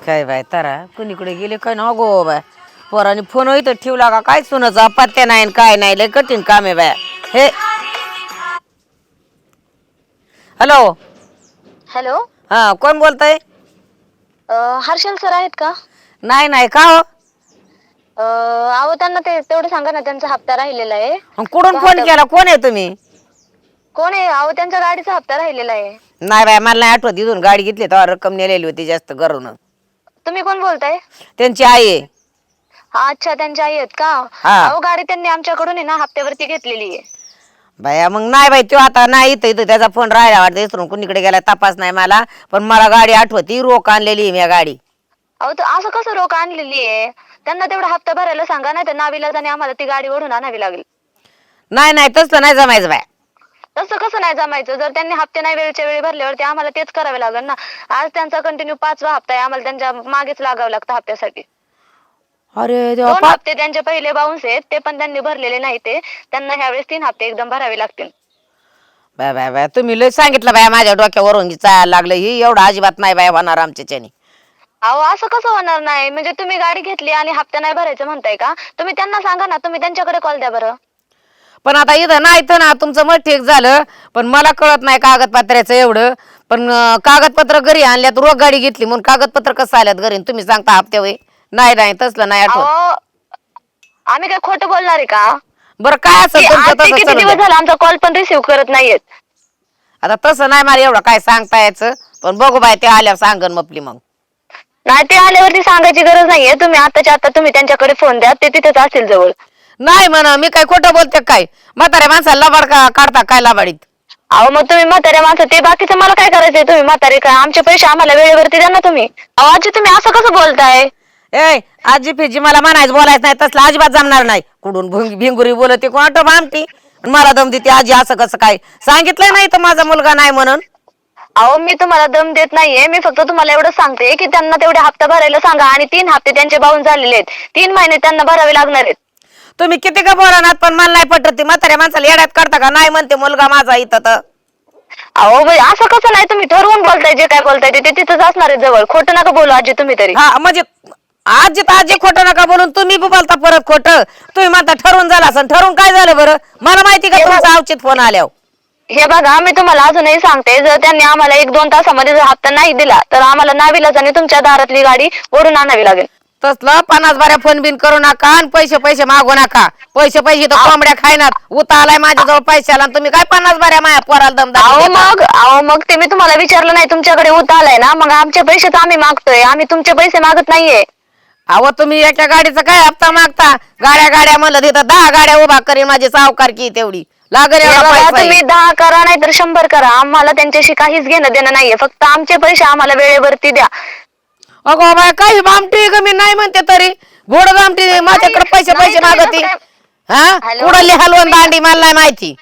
काय बाय तारा कुणीकडे गेले काय ना गो बाय पोराने फोन इथं ठेवला का काय सुनाचा पत्त्या नाही आणि काय नाही लय कठीण काम आहे बाय हे हॅलो हॅलो. हा कोण बोलताय? हर्षल सर आहेत का? नाही नाही का हो अहो त्यांना ते तेवढं सांगा ना, त्यांचा हप्ता राहिलेला आहे. कुठून तो फोन हप्ता केला कोण आहे तुम्ही? कोण आहे? अहो त्यांच्या गाडीचा हप्ता राहिलेला आहे. नाही बाय मला नाही आठवत इथून गाडी घेतली तेव्हा रक्कम नेलेली होती जास्त करून तुम्ही कोण बोलताय? त्यांची आई आहे. हा अच्छा, त्यांच्या आई आहेत का? हा अहो गाडी त्यांनी आमच्याकडून आहे ना हप्त्यावरती घेतलेली आहे. बाया मग नाही बाई तो आता नाही इथं इथं त्याचा फोन राहिला वाटतं इसरून कुणीकडे गेला तपास नाही मला पण मला गाडी आठवती रोख आणलेली आहे मी गाडी. अहो तर असं कसं रोख आणलेली आहे? त्यांना तेवढा हप्ता भरायला सांगा, नाही तर नाविलाजाने आम्हाला ती गाडी ओढून आणावी लागेल. नाही नाही तसं नाही जमायचं बाय. तसं कसं नाही जमायचं? जर त्यांनी हप्ते नाही वेळच्या वेळी भरल्यावरती आम्हाला तेच करावे लागेल ना. आज त्यांचा कंटिन्यू 5वा हप्ता आहे, आम्हाला त्यांच्या मागेच लागावं लागतं हप्त्यासाठी. अरे देवा 2 हप्ते त्यांचे पहिले बाउन्स आहेत, ते पण त्यांनी भरलेले नाही. ते त्यांना ह्यावेळेस 3 हप्ते एकदम भरावे लागतील. बाय बाय बाय तुम्ही लय सांगितलं बाय माझ्या डोक्यावरून चालायला लागलं ही एवढं अजिबात नाही बाय होणार आमच्याच्याने. अहो असं कसं होणार नाही? म्हणजे तुम्ही गाडी घेतली आणि हप्ता नाही भरायचं म्हणताय का? तुम्ही त्यांना सांगा ना, तुम्ही त्यांच्याकडे कॉल द्या बरं. पण आता इथं नाही तर ना तुमचं मत ठीक झालं पण मला कळत नाही कागदपत्राचं एवढं पण कागदपत्र घरी आणल्यात रोख गाडी घेतली म्हणून कागदपत्र कसं आल्यात घरी तुम्ही सांगता हप्त्या वय नाही नाही तसलं नाही आठवत. अहो आम्ही काय खोटं बोलणार आहे का? बरं काय की असेल तुमचं आज ते तसं किती चालू दिवस द्या. झाला आमचा कॉल पण रिसिव्ह करत नाहीयेत. आता तसं नाही मला एवढं काय सांगता यायचं पण बघू बाय ते आल्यावर सांगन मपली मग. नाही ते आल्यावरती सांगायची गरज नाहीये. तुम्ही आताच्या आता तुम्ही त्यांच्याकडे फोन द्या, ते तिथेच असतील जवळ. नाही म्हणा मी काय खोटं बोलते काय म्हाताऱ्या माणसाला लबाड काढता काय लबाडीत. अहो मग तुम्ही म्हातारे माणसं ते बाकीचं मला काय करायचंय? तुम्ही म्हातारे काय आमचे पैसे आम्हाला वेळेवरती द्या ना तुम्ही. अहो आजी तुम्ही असं कसं बोलताय? ए आजी फिजी मला म्हणायचं बोलायचं नाही तसलं अजिबात जमणार नाही. कुठून भिंगुरी बोलते कोण भामटी मला दम देते आजी असं कसं काय सांगितलंय नाही तर माझा मुलगा नाही म्हणून. अहो मी तुम्हाला दम देत नाहीये, मी फक्त तुम्हाला एवढं सांगते की त्यांना तेवढे हप्ता भरायला सांगा. आणि 3 हप्ते त्यांचे बाउन्स झालेले आहेत, 3 महिने त्यांना भरावे लागणार आहेत. तुम्ही किती का बोलणार पण मला नाही पटत ती म्हाताऱ्या माणसाला येड्यात काढता का नाही म्हणते मुलगा माझा इथं तर. अहो बाई असं कसं नाही? तुम्ही ठरवून बोलताय, जे काय बोलताय ते तिथंच असणार आहे जवळ. खोटं नका बोलू आजी तुम्ही तरी. हा म्हणजे आजी तर आजी खोटं नका बोलून तुम्ही बी बोलता परत खोटं. तुम्ही म्हणता ठरवून झालं असं ठरवून काय झालं बरं मला माहिती का तुमचा अवचित फोन आल्यावर. हे बघा मी तुम्हाला अजूनही सांगते, जर त्यांनी आम्हाला 1-2 तासामध्ये जर हप्ता नाही दिला तर आम्हाला नाविलाजाने तुमच्या दारातली गाडी ओढून आणावी लागेल. तसलं 50 बाऱ्या फोन बिन करू नका आणि पैसे मागू नका. पैसे तर कोंबड्या खायनात उता आलाय माझ्याजवळ पैशाला आणि तुम्ही काय 50 बाऱ्या माया पोराला दम अहो मग ते मी तुम्हाला विचारलं नाही, तुमच्याकडे उत आलाय ना, मग आमचे पैसे तर आम्ही मागतोय. आम्ही तुमचे पैसे मागत नाहीये. अहो तुम्ही एका गाडीचा काय हप्ता मागता? गाड्या म्हणलं तिथं 10 गाड्या उभा करीन माझी सावकारकी तेवढी लागेल हे एवढा बघा, पैसा तुम्ही 10 करा नाही तर 100 करा, आम्हाला त्यांच्याशी काहीच घेणं देणं नाहीये. फक्त आमचे पैसे आम्हाला वेळेवरती द्या. अगो बाय काही भामटी ग मी नाही म्हणते तरी घोड भामटी माझ्याकडे पैसे तुम्ही मागती. कसं काय- हा हॅलो? कुडली हलवून दांडी मला नाही माहिती.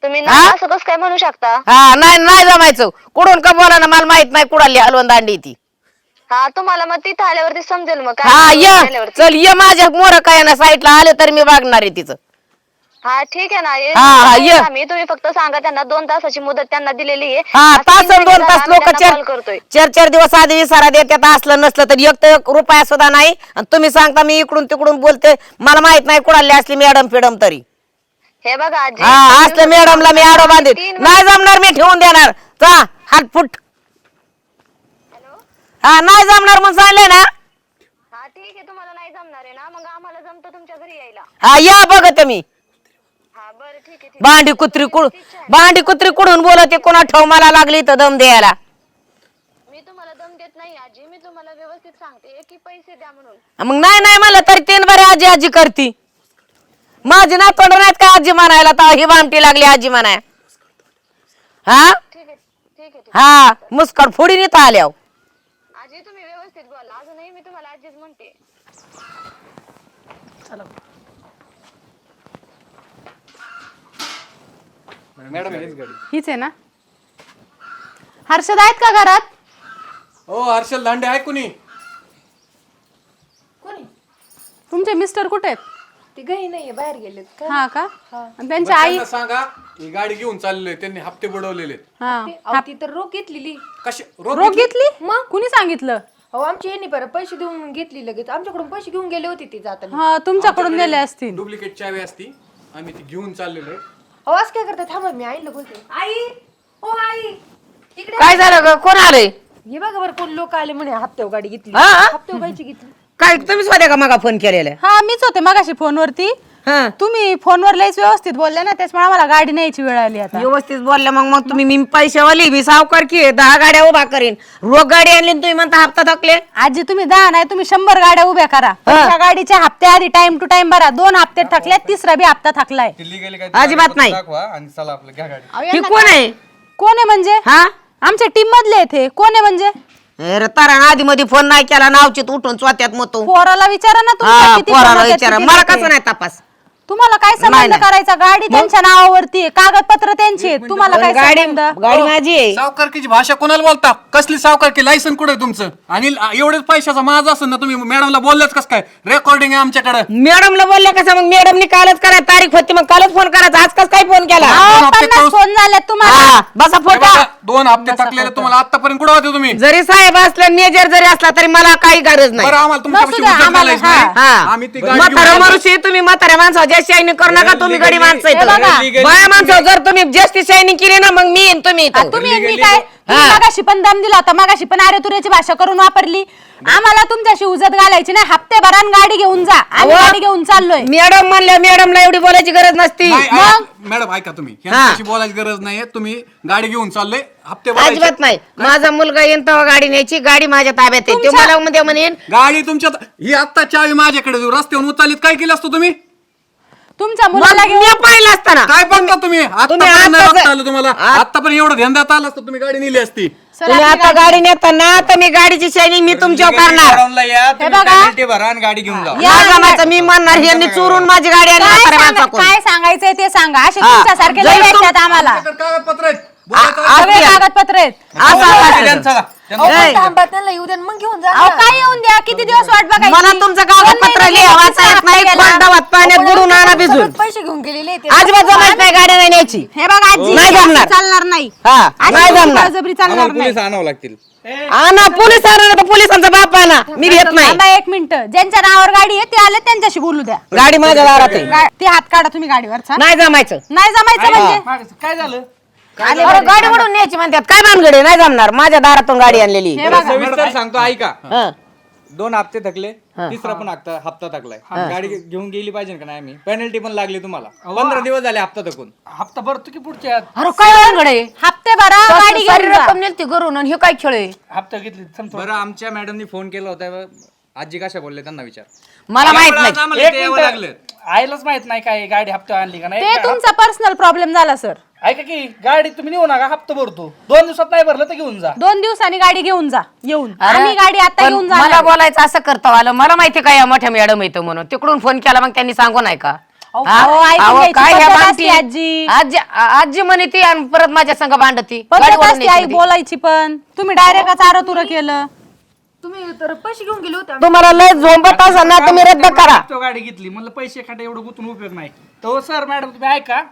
तुम्ही नाही असं कसं काय म्हणू शकता? हा नाही नाही जमायचं कुठून का बोला ना मला माहित नाही कुडाली हलवून दांडी ती. हा तुम्हाला मग तिथं आल्यावरती समजेल मग हा काय ये आल्यावरती. चल ये माझ्या मोर काय ना साईडला आले तर मी वागणार आहे तिचं. हा ठीक आहे ना, हा, ये. आम्ही तुम्ही फक्त सांगा त्यांना 2 तासाची मुदत त्यांना दिलेली आहे. हा आज 3 तास 2 महिने तास झाले लोक आम्ही त्यांना कॉल करतोय. 4 दिवस आधी विसारा देतात असलं नसलं तर 1 रुपया सुद्धा नाही आणि तुम्ही सांगता मी इकडून तिकडून बोलते मला माहित नाही कुडाली असली मॅडम फिडम तरी. हे बघा आजी, हा असलं मॅडमला मी आडो बांधेन नाही जमणार मी ठेवून देणार जा हात फुट. हा नाही जमणार म्हणून सांगले ना. हा ठीक आहे, तुम्हाला नाही जमणार आहे ना, मग आम्हाला जमतं तुमच्या घरी यायला. हा या बघत मी हा बरं ठीक आहे. भांडी कुत्री कुडून बोलते कोणा ठेव मला लागली तर दम द्यायला. मी तुम्हाला दम देत नाही आजी, मी तुम्हाला व्यवस्थित सांगते की पैसे द्या म्हणून. मग नाही नाही मला तरी 3 बारे आजी आजी करती माझी ना तोंड नाहीत का आजी म्हणायला तर ही भामटी लागली आजी म्हणाय. हा ठीक आहे. हा मुस्कड फोडीन इथं आल्यावर. आजी तुम्ही व्यवस्थित बोला, अजूनही मी तुम्हाला आजीच म्हणते. मॅडम हीच गाडी. हीच आहे ना? हर्षद आहेत का घरात? ओ हर्षल दांडे आहे कुणी? तुमचे मिस्टर कुठे आहेत? ते घरी नाहीये, बाहेर गेलेत का? हा का? आणि त्यांची मग आई त्यांना सांगा ही गाडी घेऊन चाललेले त्यांनी हप्ते बुडवलेले. हा अहो, ती तर रोख घेतलेली. कसे रोग घेतली? मग कुणी सांगितलं? अहो आमची यांनी बरं पैसे देऊन घेतली लगेच आमच्याकडून पैसे घेऊन गेले होते ते जाताना. हा तुमच्याकडून नेले असतील. डुप्लिकेट चावी असती आम्ही ती घेऊन चाललेलो आहे. अहो असं काय करतात थांबा मी आईला बोलते. आई ओ आई इकडे काय झालं ग? कोण आलंय? हे बघा बरं कोण लोक आले म्हणे हप्त्यावर गाडी घेतली. हा? हप्त्यावर गायची घेतली. काय तुम्हीच होते का मगा फोन केलेला? हा मीच होते मगाशी फोनवरती. हा तुम्ही फोनवर लयच व्यवस्थित बोलले ना त्याच्यामुळे आम्हाला गाडी न्यायची वेळ आली आता. व्यवस्थित बोलल्या मग तुम्ही मी पैशावाली मी सावकार की 10 गाड्या उभा करीन. रोग गाडी आणली आणि तुम्ही म्हणता हप्ता थकले. आजी तुम्ही 10 नाही तुम्ही 100 गाड्या उभ्या करा. त्या गाडीच्या हप्ते आधी टाइम टू टाइम भरा. 2 हप्ते थकले, तिसरा बी हप्ता थकलाय. अजिबात नाही. दाखवा आणि चला आपलं घ्या गाडी. अहो, ही यांना कोण आहे? कोण आहे म्हणजे? हा आमच्या टीम मधले आहेत हे. कोण आहे म्हणजे? अरे तारा आधी मध्ये फोन नाही केला नावचित उठून स्वत्यात मतो. पोराला विचारा ना तुमच्या किती पोराला फोन होत्यात, विचारा किती मला जाते. कसं नाही तपास. तुम्हाला काय संबंध नाही. करायचा? गाडी त्यांच्या नावावरती आहे, कागदपत्र त्यांची आहेत. तुम्हाला काय गाडी संबंध? गाडी माझी आहे. सावकारकीची भाषा कोणाला बोलता? कसली सावकारकी? लायसन कुठे तुमचं? आणि एवढेच पैशाचा माझा असेल ना तुम्ही मॅडमला बोललेच कस काय? रेकॉर्डिंग आहे आमच्याकडे. मॅडमला बोलले कसं मग? मॅडमनी कालच करा तारीख होती मग कालच फोन करायचा. आज कस काय फोन केला? अहो, हप्ते 50 कळूस- फोन झाले तुम्हाला. हा बसा हे फोटो. बघा, 2 हप्ते थकलेले तुम्हाला आतापर्यंत कुठं होते तुम्ही? जरी साहेब असला मेजर जरी असला तरी मला काही गरज नाही. बरं आम्हाला तुमच्यापाशी नसू द्या, उचल आम्हाला- घालायची नाही. हा आम्ही ती गाडी म्हातारा घेऊन माणूस आहे तुम्ही. म्हाताऱ्या माणसावर जास्त शायनिंग करू नका तुम्ही. गडी माणसं हे बघा. आहेत. बाया माणसावर जर तुम्ही जास्त शायनिंग केली ना मग मी येईन तुम्ही इथं. तुम्ही मी काय तुम्ही मगाशी पण दम दिला होता. मगाशी पण अरे तुऱ्याची भाषा करून वापरली. आम्हाला तुमच्याशी उजत घालायची नाही. हप्ते भरा आणि गाडी घेऊन जा. आम्ही अहो, गाडी घेऊन चाललोय. मॅडम म्हणल्या मॅडमला एवढी बोलायची गरज नसती. मॅडम ऐका तुम्ही यांच्याशी बोलायची गरज नाहीये. तुम्ही गाडी घेऊन चालले हप्ते भरायचे. अजिबात नाही. माझा मुलगा येईन तेव्हा गाडी न्यायची. गाडी माझ्या ताब्यात आहे. ते मला मध्ये म्हणेन गाडी तुमच्या ही आता चावी माझ्याकडे देऊ. रस्त्यावरून उचललीत काय केलं असतं तुम्ही? तुमच्या मग मुलाला मी घेऊन पाहिलं असताना काय बघता तुम्ही? आतापर्यंत नाही आताच- बघता आलं तुम्हाला. आतापर्यंत एवढं ध्यान देता आलं असतं तुम्ही गाडी नेली असती. सर, तुम्ही आपली आता गाडी नेताना तर मी गाडीची शायनिंग मी तुमच्यावर करणार. हे बघा. भरा आणि गाडी घेऊन जा. या माझा माझं मी म्हणणार यांनी चोरून माझी गाडी आणली काय म्हाताऱ्या सांगा- माणसाकडून. काय सांगायचंय ते सांगा. असे हा. तुमच्यासारखे जरी लय तुम- भेटतात आम्हाला. आमच्याकडे कागदपत्र आहेत. आ- सगळे असते. कागदपत्र आहेत. असं असतं. चला. अहो, पण थांबा त्यांना येऊ द्या आणि मग घेऊन जा अहो ना. काय येऊन द्या. किती दिवस वाट बघायची? मला तुमचं कागदपत्र दोन महिने लिहा वाचा येत नाही. गेला. खोंडावात पाण्यात बुडून आणा भिजून. सगळं पैसे घेऊन गेलेले ते. अजिबात जमायच नाही गाडी नाही न्यायची. हे बघा आजी नाही जमणार. चालणार नाही. हा अशी नाही तुमची जमणार. बळजबरी चालणार आम्हाला नाही. पोलीस आणावं लागतील. आणा पोलीस आणा तर पोलिसांचा बाप आणा. मी घेत नाही. थांबा 1 मिनिट. ज्यांच्या नावावर गाडी आहे ते आले त्यांच्याशी बोलू द्या. गाडी माझ्या दारात आहे. ते हात काढा तुम्ही गाडीवरचा. नाही जमायचं. नाही जमायचं म्हणजे काय झालं? अरे गाडी वडून न्यायची म्हणतात. काय भानगडे? नाही जमणार. माझ्या दारातून गाडी आणलेली. हे बघा. सविस्तर सांगतो ऐका. हं. 2 हप्ते थकले, तिसरा पण हप्ता थकलाय. गाडी घेऊन गेली पाहिजे का नाही? आम्ही पेनल्टी पण लागली तुम्हाला. 15 दिवस झाले हप्ता थकून. हप्ता भरतो की पुढच्या अरे काय भानगडे? हप्ते भरा गाडी सारी घेऊन जा. रक्कम नेलती घरून आणि हे काय खेळ आहे? हप्ता घेतली समजा. बरं आमच्या मॅडमनी फोन केला होता. आजी कशा बोलले त्यांना विचार. मला माहित नाही. आम्हाला एक इथे यावं मिनिट. लागलं. आईलाच माहित नाही काय गाडी हप्ता आणली का नाही. ते तुमचा पर्सनल प्रॉब्लेम झाला सर. ऐका की गाडी तुम्ही नेऊ नका हप्ता भरतो. 2 दिवसात नाही भरलं तर घेऊन जा. 2 दिवसांनी गाडी घेऊन जा. येऊन अरे, आम्ही गाडी आता पण घेऊन मला जा. बोलायचं असं करता आलं. मला माहिती काय या मोठ्या मॅडम येतं म्हणून तिकडून फोन केला मग त्यांनी सांगू नाही का? अहो, हा? ऐकून अहो, घ्यायची काय ह्या पद्धत भांडती? असते आजी. आजी म्हणे ती आणि परत माझ्या संग भांडती. पद्धत गाडीवरून असते आई न्यायची ती. बोलायची पण. तुम्ही डायरेक्ट आरोतुर केलं. तुम्ही तर पैसे घेऊन गेले होते. तुम्हाला लय झोंबत असेल ना तुम्ही रद्द करा. हप्ता गाडी घेतली म्हणलं पैसे खाटे एवढं गुंतून उपयोग नाही. तो सर मॅडम तुम्ही ऐका.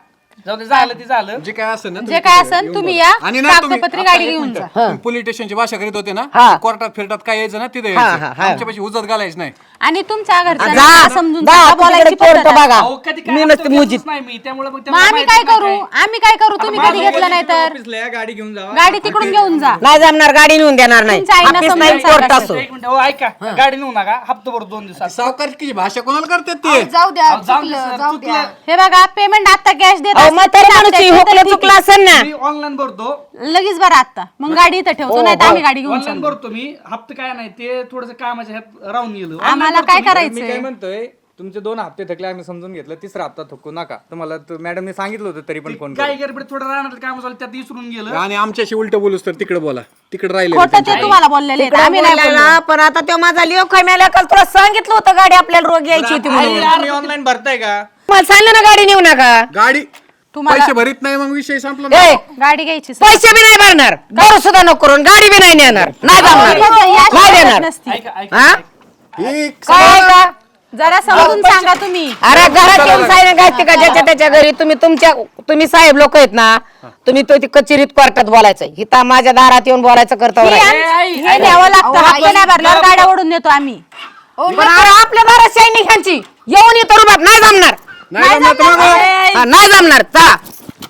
जाऊ दे झालं ते झालं. जे काय असेल ना जे काय असेल तुम्ही या आणि ना तुम्ही- कागदपत्री आता गाडी एक घेऊन मिनिट. जा. तुम्ही पोलीस स्टेशनची भाषा करीत होते ना. हा. कोर्टात फिरतात काय यायचं ना तिथे हा, यायचं. हा. आमच्यापाशी उजत घालायचं नाही. आणि तुमच्या घरच्यांना जा, समजून जा, सांगा, बोलायची तिकडे पद्धत कोर्ट आहे. बघा. अहो, कधी काय मी हप्ता नसते घेतलंच मुजीत. नाही मी त्यामुळे मग मग त्यांना आम्ही माहिती काय नाही करू? काय. आम्ही काय करू? तुम्ही कधी घेतलं नाही तर ऑफिसला या, गाडी घेऊन जावा. गाडी तिकडून घेऊन जा. नाही जमणार. गाडी नेऊन देणार नाही. तुमच्या आईनं ऑफिस समजून नाही सांगा. कोर्ट असो. एक मिनिट. हो ऐका गाडी नेऊ नका हप्ता भरतो 2 दिवसात. सावकारकीची भाषा कोणाला करतात ते? जाऊ द्या अहो, जाऊ दे चुकलं सर, जाऊ द्या. चुकलं. हे बघा पेमेंट आता कॅश देत अहो असतील म्हातारी तर माणूस हप्त्याची हुकलं तर ठीक चुकलं असेल ना. मी ऑनलाईन भरतो. आहे. लगेच बरं आता मग गाडी इथं ठेवतो नाही तर आम्ही गाडी घेऊन ऑनलाईन चाललो. भरतो मी. हप्ता काय नाही ते थोडस कामाच्या ह्यात राहून गेलो. आम्हाला काय मी काय करायचंय? म्हणतोय तुमचे 2 हप्ते थकले आम्ही समजून घेतलं. तिसरा हप्ता थकू नका. तुम्हाला मॅडमने सांगितलं होतं तरी पण फोन काय गडबड थोडं राहणार काम झालं त्यात विसरून गेलं. आणि आमच्याशी उलट बोलूस तर तिकडे बोला. तिकडे राहिले खोटं ते तुम्हाला बोललेले आहेत. तिकडं आम्ही नाही बोललेला, बोललो. पण आता तो माझा लिओ खायला काल तुला सांगितलं होतं गाडी आपल्याला रोग यायची होती म्हणून. तुम्ही ऑनलाईन भरताय का? मला सांगितलं ना गाडी नेऊ नका. गाडी तुम्हाला- पैसे भरीत नाही मग विषय संपला ना. ए, गाडी घ्यायची सर. पैसे बी नाही भरणार. घर सुद्धा नको करून गाडी बी नाही नेणार. नाही जमणार. या नाही शिवाय देणार. नसती. ऐका ऐका हा? ही काय का? जरा समजून सांगा तुम्ही. अरे घरात येऊन साहेब घालते का ज्याच्या त्याच्या घरी? तुम्ही साहेब लोक आहेत ना, तुम्ही तो ती कचेरीत कोर्टात बोलायचं, हिता माझ्या दारात येऊन बोलायचं करता हे न्यावं लागतं. हप्ते नाही भरल्यावर गाड्या ओढून नेतो आम्ही. पण अरे आपल्या दारात शायनिंग ह्यांची येऊन येतो रुबाब नाही जमणार. नाही जमणार. चला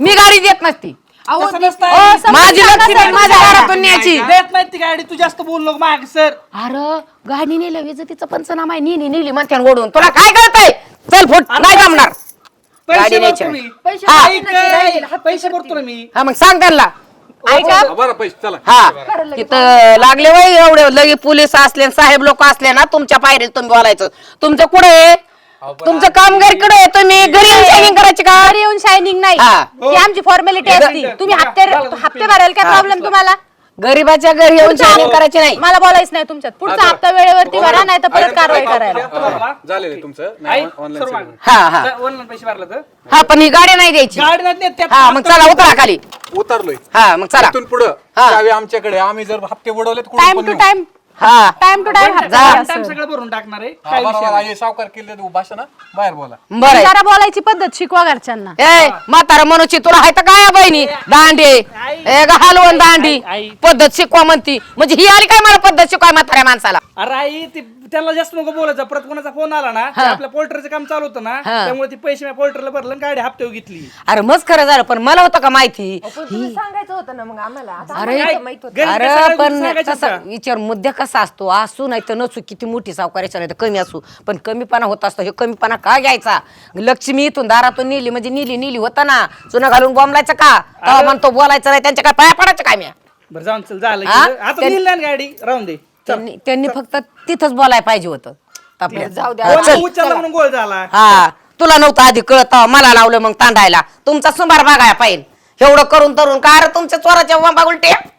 मी गाडी देत नसती. तसं नसतं. माझी लक्ष्मी माझ्या दारातून न्यायची. देत नाही ती गाडी, तू जास्त बोल नको माग सर. अरे गाडी नेल्या विजेतीचा पंचनामा आहे, नेली म्हणत्यान ओढून. तुला काय कळतंय? चल फुट, नाही जमणार. गाडी पैसे न्यायची. भरतो मी. हा. पैसे भरतो ना मी. हा मग सांग त्यांना. बरं पैसे चला. हा तिथं लागले वय एवढे लगे पोलीस असले साहेब लोक असले ना तुमच्या पायरीत तुम्ही बोलायचं. तुमचं कुठे तुमचं कामगारकडे आहे, तुम्ही घरी येऊन शायनिंग करायची का? घरी येऊन शायनिंग नाही, हा. ही आमची फॉर्मॅलिटी असती. तुम्ही हप्ते भरायला काय प्रॉब्लेम तुम्हाला? गरीबाच्या घरी येऊन शायनिंग करायची नाही. मला बोलायचं नाही तुमच्यात. पुढचा हप्ता वेळेवरती भरा, नाही तर परत कारवाई करायला. झालेलं आहे तुमचं आई, ऑनलाईन सर्व मागं. हा हा ऑनलाईन पैसे भरलं तर हा पण ही गाडी नाही द्यायची. गाडी नाही देत त्या. हा मग चला उतरा खाली. उतरलोय. हा मग चला. इथून पुढं हा. चावी आमच्याकडे. आम्ही जर हप्ते बुडवले तर टाइम टू टाइम हा टाइम टू टाइम टाइम सगळं भरून टाकणार आहे. काय विषय नाही. सावकार केले भाषा ना बाहेर बोला. बरं आहे. जरा बोलायची पद्धत शिकवा घरच्यांना. ए म्हातारा मनोची तुला हाय तर काय बहिणी दांडी ए ग हलवून दांडी आई. पद्धत शिकवा म्हणती म्हणजे ही आली काय मला पद्धत शिकवाय म्हाताऱ्या माणसाला? अरे आई ती त्याला जास्त नको बोलायचं. परत कोणाचा फोन आला ना, ते आपल्या पोल्ट्रीचं काम चालू होतं ना, त्यामुळे ती पैसे पोल्ट्रीला भरलं आणि गाडी हप्त्यावर घेतली. अरे मस्त खरं झालं पण मला होतं का माहिती? तुम्ही सांगायचं होतं ना मग आम्हाला. आता अरे आम्हाला माहित होतं. घरी अरे कशाला पण सांगायचं तसा का? विचार मुद्दा कसा असतो, असू नाही तर नसू, किती मोठी सावकाराच्या नाही तर कमी असू, पण कमीपणा होत असतो. हे कमीपणा का घ्यायचा? लक्ष्मी इथून दारातून नेली म्हणजे नेली होता ना, चुना घालून बोंबलायचं का? तेव्हा म्हणतो बोलायचं नाही, त्यांच्या काय पाया पडायचं काय? मी बरं जाऊन चल झालं हा? गेलं. आता नेली ना गाडी, राहून दे. त्यांनी फक्त तिथंच बोलायला पाहिजे होतं. जाऊ द्या. हा, चल. उचलला म्हणून गोळ झाला. हा तुला नव्हतं आधी कळत, मला लावलं मग तांडायला. तुमचा सुंबार बघायला पाहिजे. एवढं करून तरून का? अरे तुमच्या चोराच्या वांबा उलटे